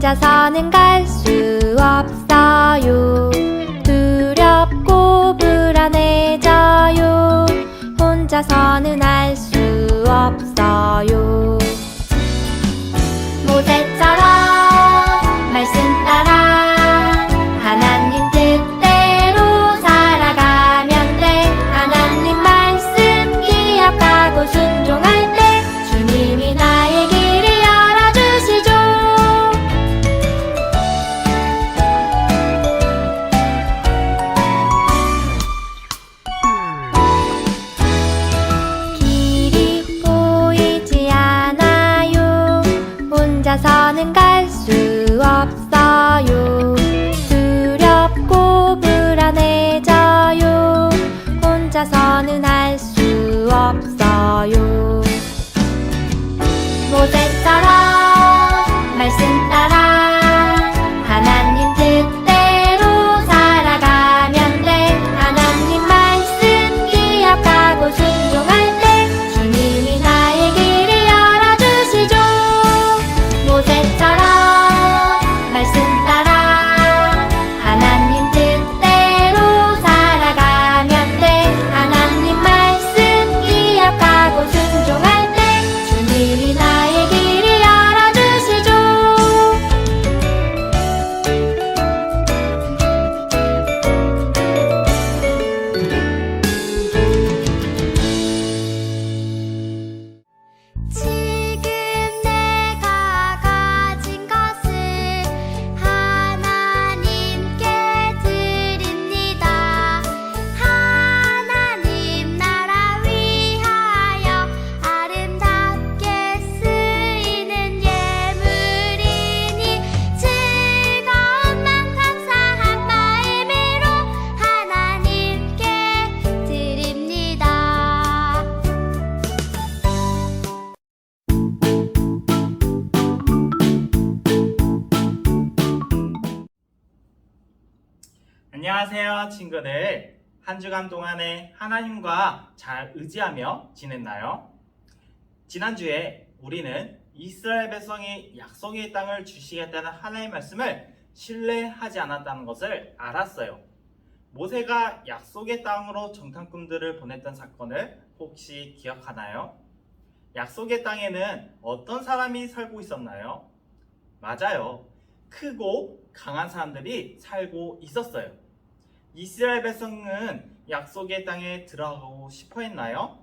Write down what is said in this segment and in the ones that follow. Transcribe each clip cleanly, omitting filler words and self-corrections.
혼자서는 갈 수 없어요. 두렵고 불안해져요. 혼자서는 할 수 없어요. 모세처럼 말씀 따라 하나님 뜻대로 살아가면 돼. 하나님 말씀 기억하고 순종할 때 주님이 나의 길을 열어주시죠. 길이 보이지 않아요. 혼자서는 갈 수 없어요. 두렵고 불안해져요. 혼자서는 할 수 없어요. 모세처럼 말씀 따라 하나님 뜻대로 살아가면 돼. 하나님 말씀 기억하고 순종할 때 주님이 나의 길을 열어주시죠. 모세처럼 말씀 따라 하나님 뜻대로 살아가면 돼. 하나님 말씀 기억하고 순종할 때 주님이 나의 길을 열어주시죠. 지금 내가 가진 것을 하나님께 드립니다. 하나님 나라 위하여 아름답게 쓰이는 예물이니 즐거운 맘 감사한 마음으로 하나님께 드립니다. 안녕하세요, 친구들. 한 주간 동안에 하나님과 잘 의지하며 지냈나요? 지난주에 우리는 이스라엘 백성이 약속의 땅을 주시겠다는 하나님의 말씀을 신뢰하지 않았다는 것을 알았어요. 모세가 약속의 땅으로 정탐꾼들을 보냈던 사건을 혹시 기억하나요? 약속의 땅에는 어떤 사람이 살고 있었나요? 맞아요. 크고 강한 사람들이 살고 있었어요. 이스라엘 백성은 약속의 땅에 들어가고 싶어 했나요?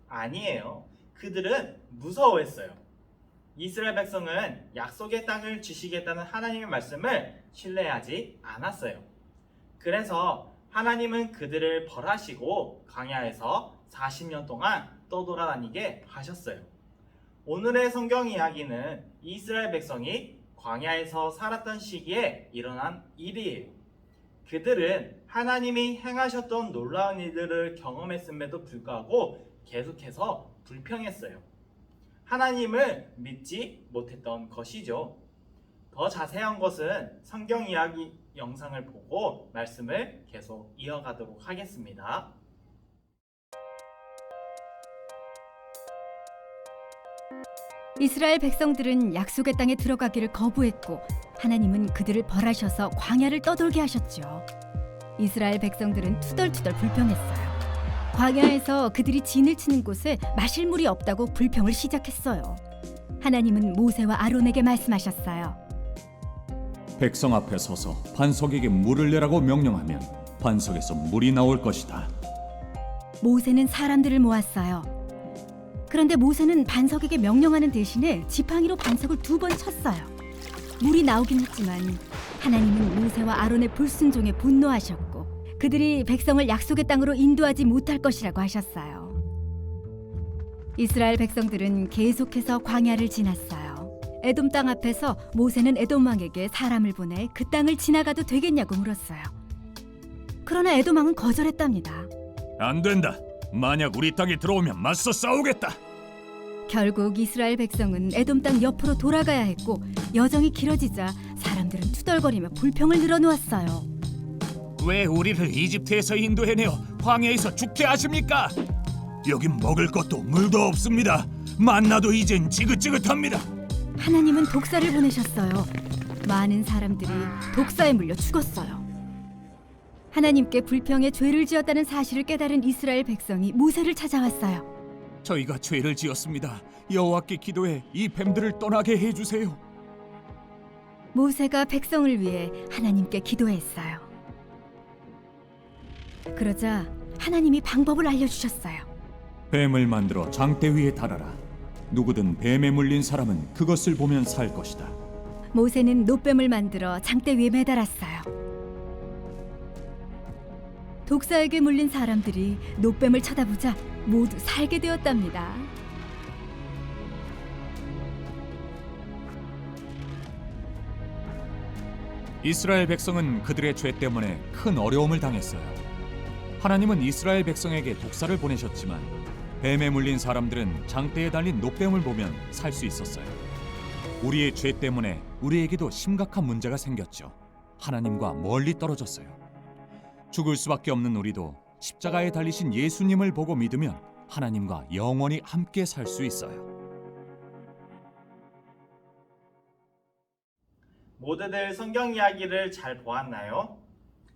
아니에요. 그들은 무서워했어요. 이스라엘 백성은 약속의 땅을 주시겠다는 하나님의 말씀을 신뢰하지 않았어요. 그래서 하나님은 그들을 벌하시고 광야에서 40년 동안 떠돌아다니게 하셨어요. 오늘의 성경 이야기는 이스라엘 백성이 광야에서 살았던 시기에 일어난 일이에요. 그들은 하나님이 행하셨던 놀라운 일들을 경험했음에도 불구하고 계속해서 불평했어요. 하나님을 믿지 못했던 것이죠. 더 자세한 것은 성경 이야기 영상을 보고 말씀을 계속 이어가도록 하겠습니다. 이스라엘 백성들은 약속의 땅에 들어가기를 거부했고 하나님은 그들을 벌하셔서 광야를 떠돌게 하셨죠. 이스라엘 백성들은 투덜투덜 불평했어요. 광야에서 그들이 진을 치는 곳에 마실 물이 없다고 불평을 시작했어요. 하나님은 모세와 아론에게 말씀하셨어요. 백성 앞에 서서 반석에게 물을 내라고 명령하면 반석에서 물이 나올 것이다. 모세는 사람들을 모았어요. 그런데 모세는 반석에게 명령하는 대신에 지팡이로 반석을 2번 쳤어요. 물이 나오긴 했지만 하나님은 모세와 아론의 불순종에 분노하셨고 그들이 백성을 약속의 땅으로 인도하지 못할 것이라고 하셨어요. 이스라엘 백성들은 계속해서 광야를 지났어요. 에돔 땅 앞에서 모세는 에돔 왕에게 사람을 보내 그 땅을 지나가도 되겠냐고 물었어요. 그러나 에돔 왕은 거절했답니다. 안 된다. 만약 우리 땅에 들어오면 맞서 싸우겠다. 결국 이스라엘 백성은 에돔 땅 옆으로 돌아가야 했고 여정이 길어지자 사람들은 투덜거리며 불평을 늘어놓았어요. 왜 우리를 이집트에서 인도해내어 광야에서 죽게 하십니까? 여긴 먹을 것도 물도 없습니다. 만나도 이젠 지긋지긋합니다. 하나님은 독사를 보내셨어요. 많은 사람들이 독사에 물려 죽었어요. 하나님께 불평의 죄를 지었다는 사실을 깨달은 이스라엘 백성이 모세를 찾아왔어요. 저희가 죄를 지었습니다. 여호와께 기도해 이 뱀들을 떠나게 해주세요. 모세가 백성을 위해 하나님께 기도했어요. 그러자 하나님이 방법을 알려주셨어요. 뱀을 만들어 장대 위에 달아라. 누구든 뱀에 물린 사람은 그것을 보면 살 것이다. 모세는 노뱀을 만들어 장대 위에 매달았어요. 독사에게 물린 사람들이 노뱀을 쳐다보자 모두 살게 되었답니다. 이스라엘 백성은 그들의 죄 때문에 큰 어려움을 당했어요. 하나님은 이스라엘 백성에게 독사를 보내셨지만 뱀에 물린 사람들은 장대에 달린 노뱀을 보면 살 수 있었어요. 우리의 죄 때문에 우리에게도 심각한 문제가 생겼죠. 하나님과 멀리 떨어졌어요. 죽을 수밖에 없는 우리도 십자가에 달리신 예수님을 보고 믿으면 하나님과 영원히 함께 살 수 있어요. 모두들 성경 이야기를 잘 보았나요?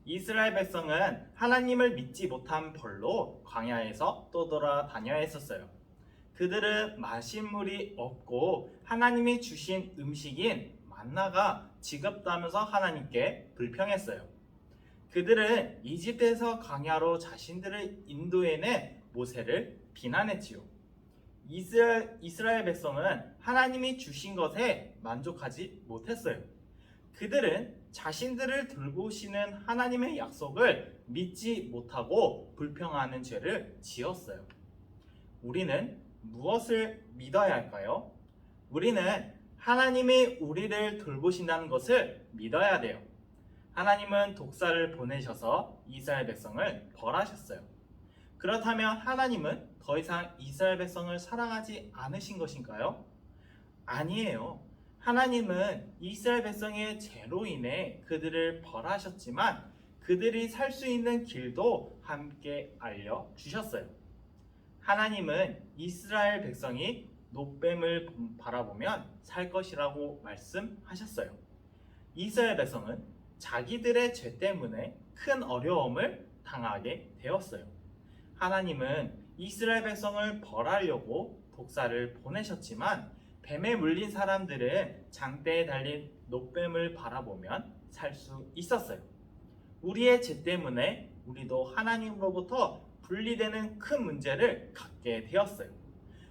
이스라엘 백성은 하나님을 믿지 못한 벌로 광야에서 떠돌아다녀야 했었어요. 그들은 마실 물이 없고 하나님이 주신 음식인 만나가 지겹다면서 하나님께 불평했어요. 그들은 이집트에서 광야로 자신들을 인도해낸 모세를 비난했지요. 이스라엘 백성은 하나님이 주신 것에 만족하지 못했어요. 그들은 자신들을 돌보시는 하나님의 약속을 믿지 못하고 불평하는 죄를 지었어요. 우리는 무엇을 믿어야 할까요? 우리는 하나님이 우리를 돌보신다는 것을 믿어야 돼요. 하나님은 독사를 보내셔서 이스라엘 백성을 벌하셨어요. 그렇다면 하나님은 더 이상 이스라엘 백성을 사랑하지 않으신 것인가요? 아니에요. 하나님은 이스라엘 백성의 죄로 인해 그들을 벌하셨지만 그들이 살 수 있는 길도 함께 알려주셨어요. 하나님은 이스라엘 백성이 노뱀을 바라보면 살 것이라고 말씀하셨어요. 이스라엘 백성은 자기들의 죄 때문에 큰 어려움을 당하게 되었어요. 하나님은 이스라엘 백성을 벌하려고 독사를 보내셨지만 뱀에 물린 사람들은 장대에 달린 노뱀을 바라보면 살 수 있었어요. 우리의 죄 때문에 우리도 하나님으로부터 분리되는 큰 문제를 갖게 되었어요.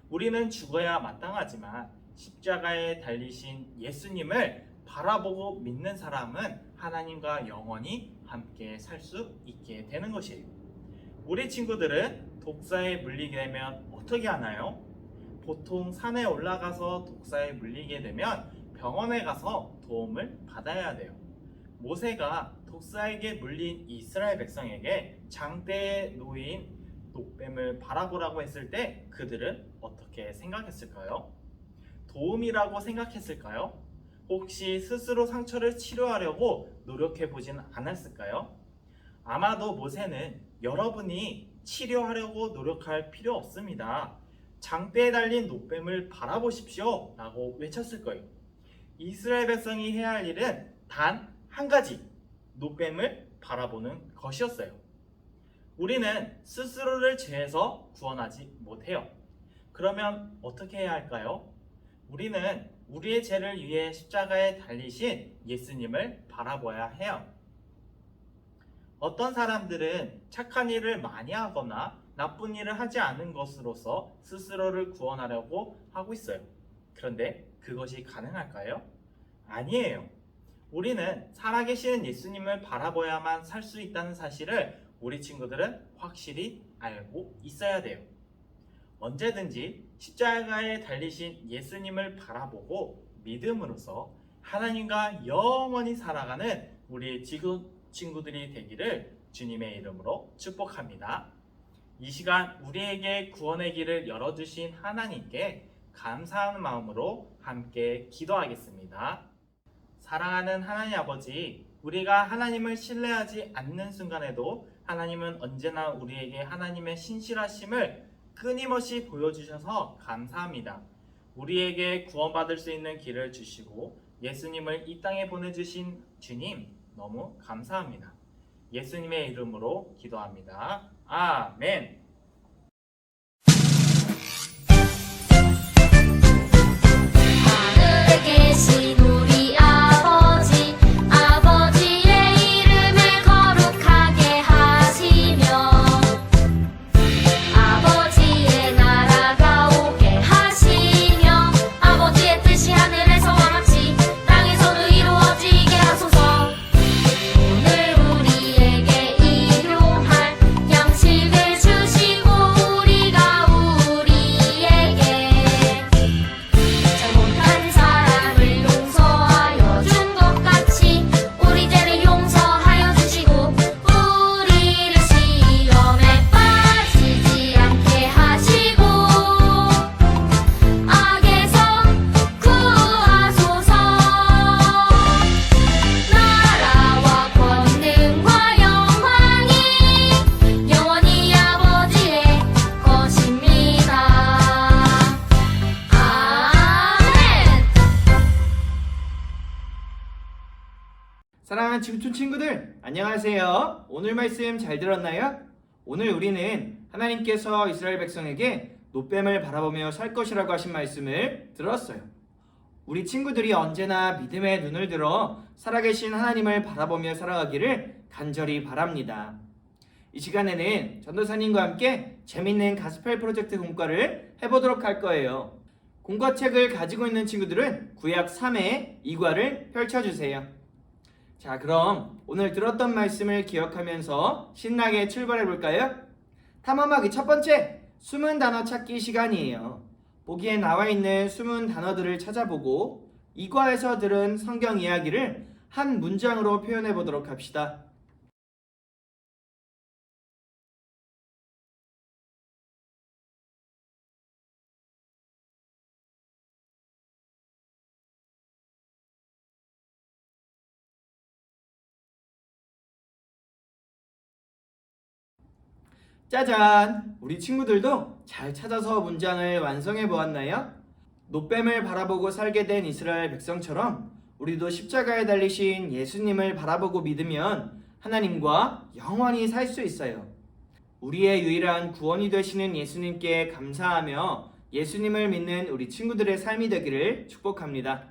우리는 죽어야 마땅하지만 십자가에 달리신 예수님을 바라보고 믿는 사람은 하나님과 영원히 함께 살 수 있게 되는 것이에요. 우리 친구들은 독사에 물리게 되면 어떻게 하나요? 보통 산에 올라가서 독사에 물리게 되면 병원에 가서 도움을 받아야 돼요. 모세가 독사에게 물린 이스라엘 백성에게 장대에 놓인 노뱀을 바라보라고 했을 때 그들은 어떻게 생각했을까요? 도움이라고 생각했을까요? 혹시 스스로 상처를 치료하려고 노력해 보진 않았을까요? 아마도 모세는 여러분이 치료하려고 노력할 필요 없습니다. 장대에 달린 노뱀을 바라보십시오 라고 외쳤을 거예요. 이스라엘 백성이 해야 할 일은 단 한 가지, 노뱀을 바라보는 것이었어요. 우리는 스스로를 죄에서 구원하지 못해요. 그러면 어떻게 해야 할까요? 우리는 우리의 죄를 위해 십자가에 달리신 예수님을 바라봐야 해요. 어떤 사람들은 착한 일을 많이 하거나 나쁜 일을 하지 않은 것으로서 스스로를 구원하려고 하고 있어요. 그런데 그것이 가능할까요? 아니에요. 우리는 살아계신 예수님을 바라봐야만 살 수 있다는 사실을 우리 친구들은 확실히 알고 있어야 돼요. 언제든지 십자가에 달리신 예수님을 바라보고 믿음으로써 하나님과 영원히 살아가는 우리 친구들이 되기를 주님의 이름으로 축복합니다. 이 시간 우리에게 구원의 길을 열어주신 하나님께 감사하는 마음으로 함께 기도하겠습니다. 사랑하는 하나님 아버지, 우리가 하나님을 신뢰하지 않는 순간에도 하나님은 언제나 우리에게 하나님의 신실하심을 끊임없이 보여주셔서 감사합니다. 우리에게 구원받을 수 있는 길을 주시고 예수님을 이 땅에 보내주신 주님 너무 감사합니다. 예수님의 이름으로 기도합니다. 아멘. 하늘에 계신 우리 아버지, 아버지의 이름을 거룩하게 하시며 아버지의 나라가 오게 하시며 아버지의 뜻이 하늘에서와 같이 땅에서도 이루어지게 하소서. 오늘 우리에게 일용할 양식을 주시고 우리가 우리에게 잘못한 사람을 용서하여 준 것 같이 우리 죄를 용서하여 주시고 우리를 시험에 빠지지 않게 하시고 악에서 구하소서. 나라와 권능과 영광이 영원히 아버지의 것입니다. 아멘. 사랑하는 지구촌 친구들, 안녕하세요. 오늘 말씀 잘 들었나요? 오늘 우리는 하나님께서 이스라엘 백성에게 노뱀을 바라보며 살 것이라고 하신 말씀을 들었어요. 우리 친구들이 언제나 믿음의 눈을 들어 살아계신 하나님을 바라보며 살아가기를 간절히 바랍니다. 이 시간에는 전도사님과 함께 재밌는 가스펠 프로젝트 공과를 해보도록 할 거예요. 공과책을 가지고 있는 친구들은 구약 3회 2과를 펼쳐주세요. 자, 그럼 오늘 들었던 말씀을 기억하면서 신나게 출발해 볼까요? 탐험하기 첫 번째, 숨은 단어 찾기 시간이에요. 보기에 나와 있는 숨은 단어들을 찾아보고 이과에서 들은 성경 이야기를 한 문장으로 표현해 보도록 합시다. 짜잔! 우리 친구들도 잘 찾아서 문장을 완성해 보았나요? 노뱀을 바라보고 살게 된 이스라엘 백성처럼 우리도 십자가에 달리신 예수님을 바라보고 믿으면 하나님과 영원히 살 수 있어요. 우리의 유일한 구원이 되시는 예수님께 감사하며 예수님을 믿는 우리 친구들의 삶이 되기를 축복합니다.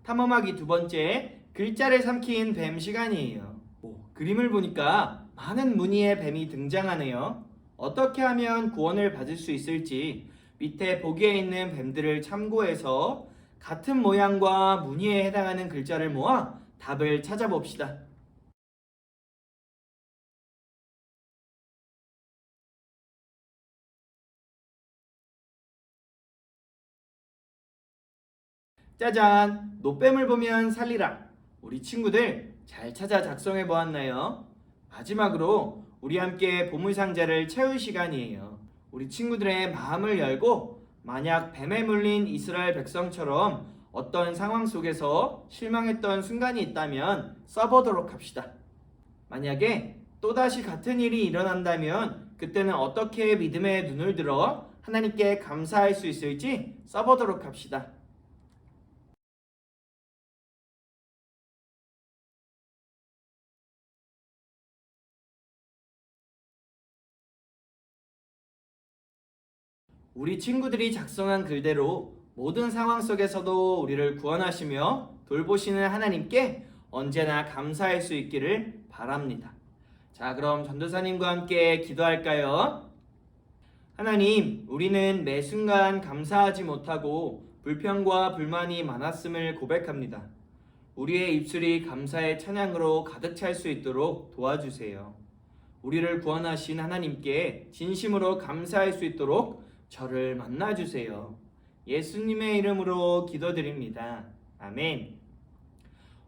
탐험하기 두 번째, 글자를 삼킨 뱀 시간이에요. 그림을 보니까 많은 무늬의 뱀이 등장하네요. 어떻게 하면 구원을 받을 수 있을지 밑에 보기에 있는 뱀들을 참고해서 같은 모양과 무늬에 해당하는 글자를 모아 답을 찾아봅시다. 짜잔! 노뱀을 보면 살리라. 우리 친구들 잘 찾아 작성해 보았나요? 마지막으로 우리 함께 보물상자를 채울 시간이에요. 우리 친구들의 마음을 열고 만약 뱀에 물린 이스라엘 백성처럼 어떤 상황 속에서 실망했던 순간이 있다면 써보도록 합시다. 만약에 또다시 같은 일이 일어난다면 그때는 어떻게 믿음의 눈을 들어 하나님께 감사할 수 있을지 써보도록 합시다. 우리 친구들이 작성한 글대로 모든 상황 속에서도 우리를 구원하시며 돌보시는 하나님께 언제나 감사할 수 있기를 바랍니다. 자, 그럼 전도사님과 함께 기도할까요? 하나님, 우리는 매 순간 감사하지 못하고 불평과 불만이 많았음을 고백합니다. 우리의 입술이 감사의 찬양으로 가득 찰 수 있도록 도와주세요. 우리를 구원하신 하나님께 진심으로 감사할 수 있도록 저를 만나주세요. 예수님의 이름으로 기도드립니다. 아멘.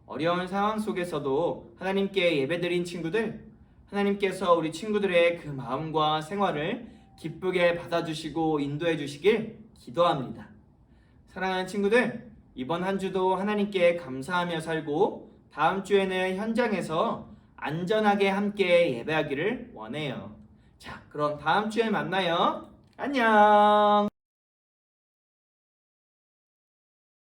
어려운 상황 속에서도 하나님께 예배드린 친구들, 하나님께서 우리 친구들의 그 마음과 생활을 기쁘게 받아주시고 인도해 주시길 기도합니다. 사랑하는 친구들, 이번 한 주도 하나님께 감사하며 살고 다음 주에는 현장에서 안전하게 함께 예배하기를 원해요. 자, 그럼 다음 주에 만나요. 안녕.